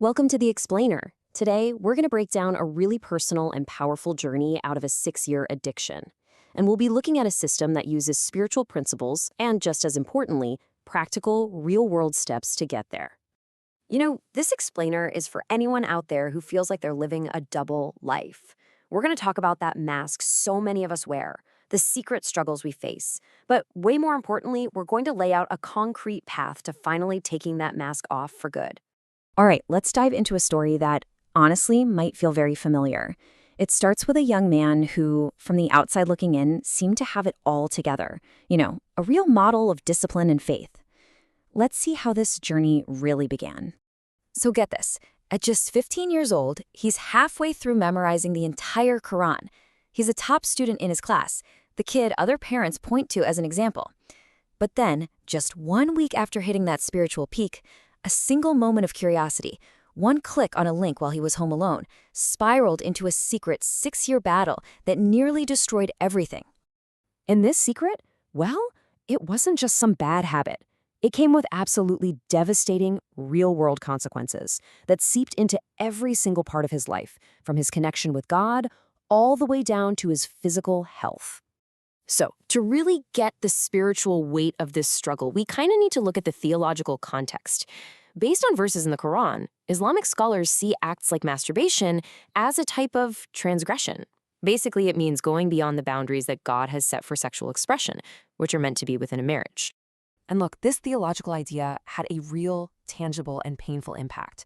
Welcome to The Explainer. Today, we're going to break down a really personal and powerful journey out of a 6-year addiction. And we'll be looking at a system that uses spiritual principles and, just as importantly, practical, real-world steps to get there. This explainer is for anyone out there who feels like they're living a double life. We're going to talk about that mask so many of us wear, the secret struggles we face. But way more importantly, we're going to lay out a concrete path to finally taking that mask off for good. All right, let's dive into a story that, honestly, might feel very familiar. It starts with a young man who, from the outside looking in, seemed to have it all together. A real model of discipline and faith. Let's see how this journey really began. So get this. At just 15 years old, he's halfway through memorizing the entire Qur'an. He's a top student in his class, the kid other parents point to as an example. But then, just 1 week after hitting that spiritual peak, a single moment of curiosity, one click on a link while he was home alone, spiraled into a secret 6-year battle that nearly destroyed everything. And this secret? Well, it wasn't just some bad habit. It came with absolutely devastating, real-world consequences that seeped into every single part of his life, from his connection with God all the way down to his physical health. So, to really get the spiritual weight of this struggle, we kind of need to look at the theological context. Based on verses in the Qur'an, Islamic scholars see acts like masturbation as a type of transgression. Basically, it means going beyond the boundaries that God has set for sexual expression, which are meant to be within a marriage. And look, this theological idea had a real, tangible, and painful impact.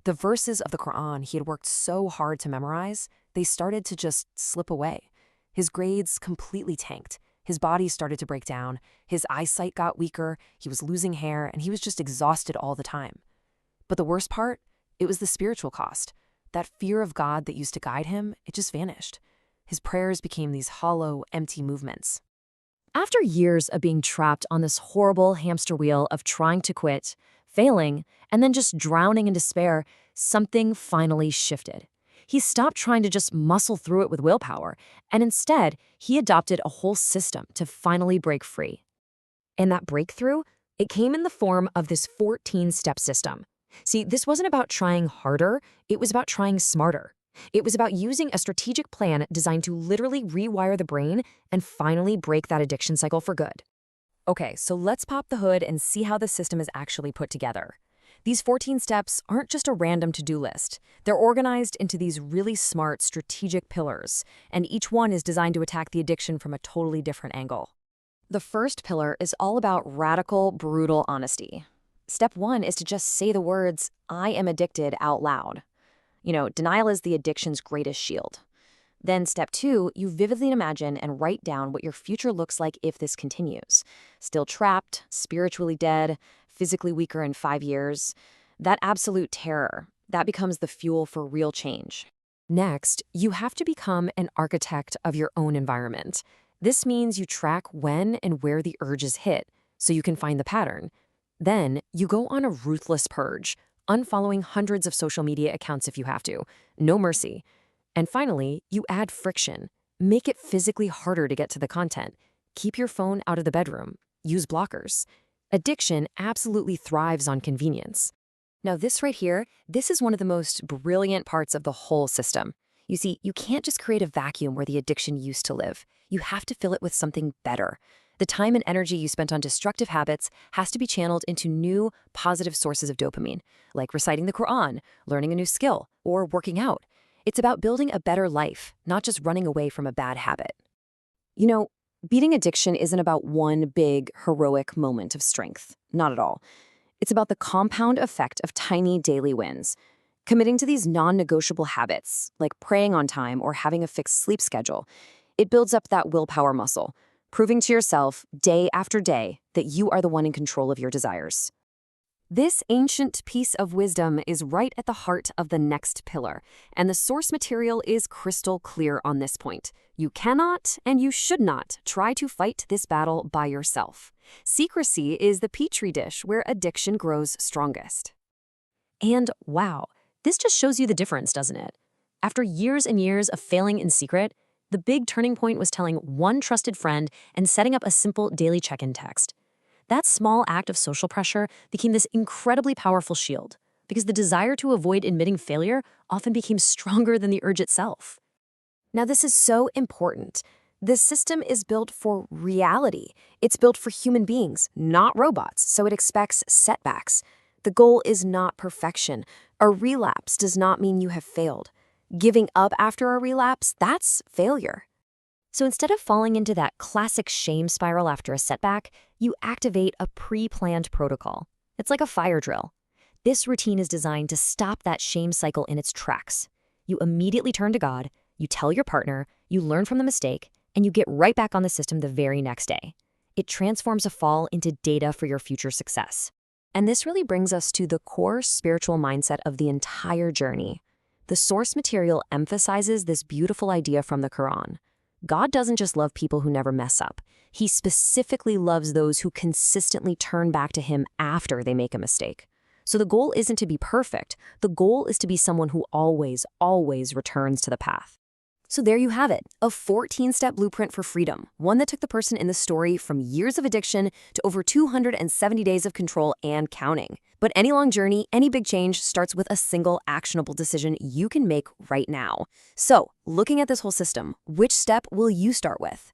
The verses of the Qur'an he had worked so hard to memorize, they started to just slip away. His grades completely tanked. His body started to break down. His eyesight got weaker. He was losing hair, and he was just exhausted all the time. But the worst part, it was the spiritual cost. That fear of God that used to guide him, it just vanished. His prayers became these hollow, empty movements. After years of being trapped on this horrible hamster wheel of trying to quit, failing, and then just drowning in despair, something finally shifted. He stopped trying to just muscle through it with willpower, and instead, he adopted a whole system to finally break free. And that breakthrough, it came in the form of this 14-step system. See, this wasn't about trying harder, it was about trying smarter. It was about using a strategic plan designed to literally rewire the brain and finally break that addiction cycle for good. Okay, so let's pop the hood and see how the system is actually put together. These 14 steps aren't just a random to-do list. They're organized into these really smart, strategic pillars, and each one is designed to attack the addiction from a totally different angle. The first pillar is all about radical, brutal honesty. Step 1 is to just say the words, "I am addicted," out loud. Denial is the addiction's greatest shield. Then step 2, you vividly imagine and write down what your future looks like if this continues. Still trapped, spiritually dead, physically weaker in 5 years. That absolute terror, that becomes the fuel for real change. Next, you have to become an architect of your own environment. This means you track when and where the urges hit, so you can find the pattern. Then, you go on a ruthless purge, unfollowing hundreds of social media accounts if you have to. No mercy. And finally, you add friction. Make it physically harder to get to the content. Keep your phone out of the bedroom. Use blockers. Addiction absolutely thrives on convenience. Now this right here, this is one of the most brilliant parts of the whole system. You see, you can't just create a vacuum where the addiction used to live. You have to fill it with something better. The time and energy you spent on destructive habits has to be channeled into new, positive sources of dopamine, like reciting the Qur'an, learning a new skill, or working out. It's about building a better life, not just running away from a bad habit. Beating addiction isn't about one big, heroic moment of strength. Not at all. It's about the compound effect of tiny daily wins. Committing to these non-negotiable habits, like praying on time or having a fixed sleep schedule, it builds up that willpower muscle, proving to yourself day after day that you are the one in control of your desires. This ancient piece of wisdom is right at the heart of the next pillar, and the source material is crystal clear on this point. You cannot and you should not try to fight this battle by yourself. Secrecy is the petri dish where addiction grows strongest. And wow, this just shows you the difference, doesn't it? After years and years of failing in secret, the big turning point was telling one trusted friend and setting up a simple daily check-in text. That small act of social pressure became this incredibly powerful shield. because the desire to avoid admitting failure often became stronger than the urge itself. Now, this is so important. This system is built for reality. It's built for human beings, not robots, so it expects setbacks. The goal is not perfection. A relapse does not mean you have failed. Giving up after a relapse, that's failure. So instead of falling into that classic shame spiral after a setback, you activate a pre-planned protocol. It's like a fire drill. This routine is designed to stop that shame cycle in its tracks. You immediately turn to God, you tell your partner, you learn from the mistake, and you get right back on the system the very next day. It transforms a fall into data for your future success. And this really brings us to the core spiritual mindset of the entire journey. The source material emphasizes this beautiful idea from the Qur'an. God doesn't just love people who never mess up. He specifically loves those who consistently turn back to Him after they make a mistake. So the goal isn't to be perfect. The goal is to be someone who always, always returns to the path. So there you have it, a 14-step blueprint for freedom, one that took the person in the story from years of addiction to over 270 days of control and counting. But any long journey, any big change starts with a single actionable decision you can make right now. So, looking at this whole system, which step will you start with?